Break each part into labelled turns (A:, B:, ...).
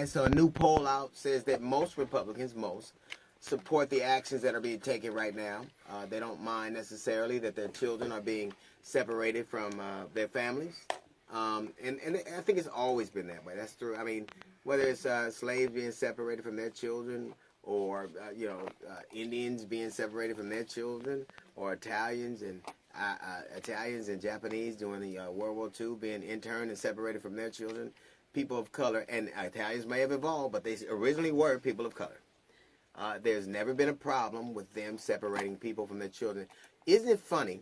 A: And so a new poll out says that most Republicans, support the actions that are being taken right now. They don't mind necessarily that their children are being separated from their families. And I think it's always been that way. That's true. I mean, whether it's slaves being separated from their children, or Indians being separated from their children, or Italians and Japanese during the World War II being interned and separated from their children. People of color, and Italians may have evolved, but they originally were people of color. There's never been a problem with them separating people from their children. Isn't it funny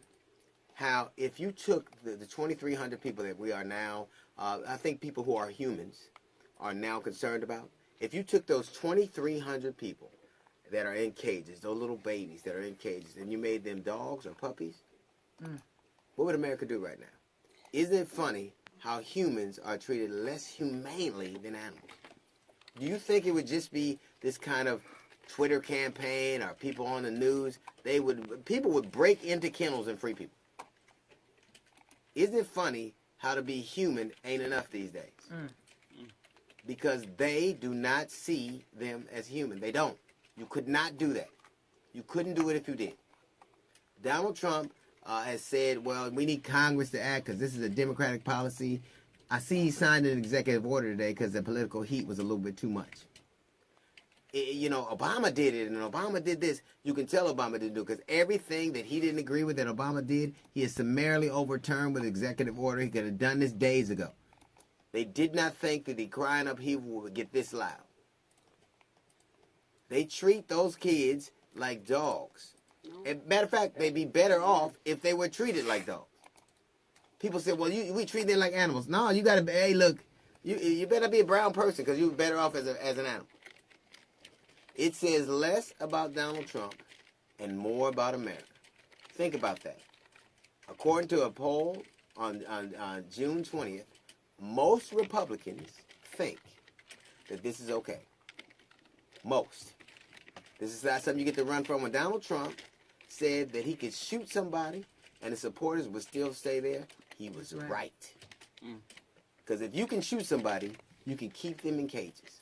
A: how if you took the 2,300 people that we are now, I think people who are humans are now concerned about, if you took those 2,300 people that are in cages, those little babies that are in cages, and you made them dogs or puppies, what would America do right now? Isn't it funny how humans are treated less humanely than animals? Do you think it would just be this kind of Twitter campaign or people on the news? People would break into kennels and free people. Isn't it funny how to be human ain't enough these days? Because they do not see them as human. They don't. You could not do that. You couldn't do it if you did. Donald Trump has said, well, we need Congress to act because this is a Democratic policy. I see he signed an executive order today because the political heat was a little bit too much. Obama did it, and Obama did this. You can tell Obama didn't do it because everything that he didn't agree with that Obama did, he has summarily overturned with executive order. He could have done this days ago. They did not think that the crying up Hebrew would get this loud. They treat those kids like dogs. As a matter of fact, they'd be better off if they were treated like dogs. People say, well, we treat them like animals. No, you got to, hey, look, you better be a brown person because you're better off as an animal. It says less about Donald Trump and more about America. Think about that. According to a poll on June 20th, most Republicans think that this is okay. Most. This is not something you get to run from. When Donald Trump said that he could shoot somebody and the supporters would still stay there, he was right. Because if you can shoot somebody, you can keep them in cages.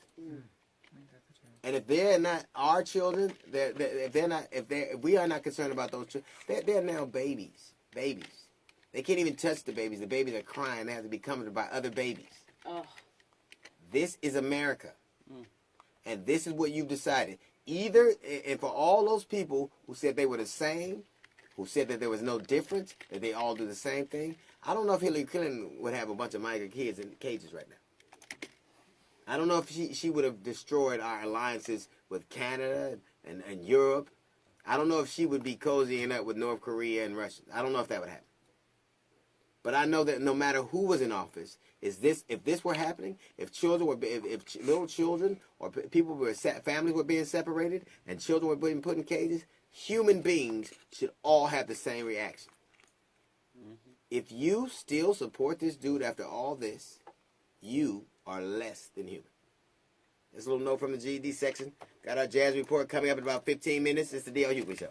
A: And if they're not our children, if we are not concerned about those children, they're now babies. They can't even touch the babies. The babies are crying. They have to be comforted by other babies. This is America. And this is what you've decided. Either, and for all those people who said they were the same, who said that there was no difference, that they all do the same thing, I don't know if Hillary Clinton would have a bunch of migrant kids in cages right now. I don't know if she would have destroyed our alliances with Canada and Europe. I don't know if she would be cozying up with North Korea and Russia. I don't know if that would happen. But I know that no matter who was in office, if this were happening, if little children or families were being separated and children were being put in cages, human beings should all have the same reaction. If you still support this dude after all this, you are less than human. This little note from the GEDSection. Got our jazz report coming up in about 15 minutes. It's the DL Hughley Show.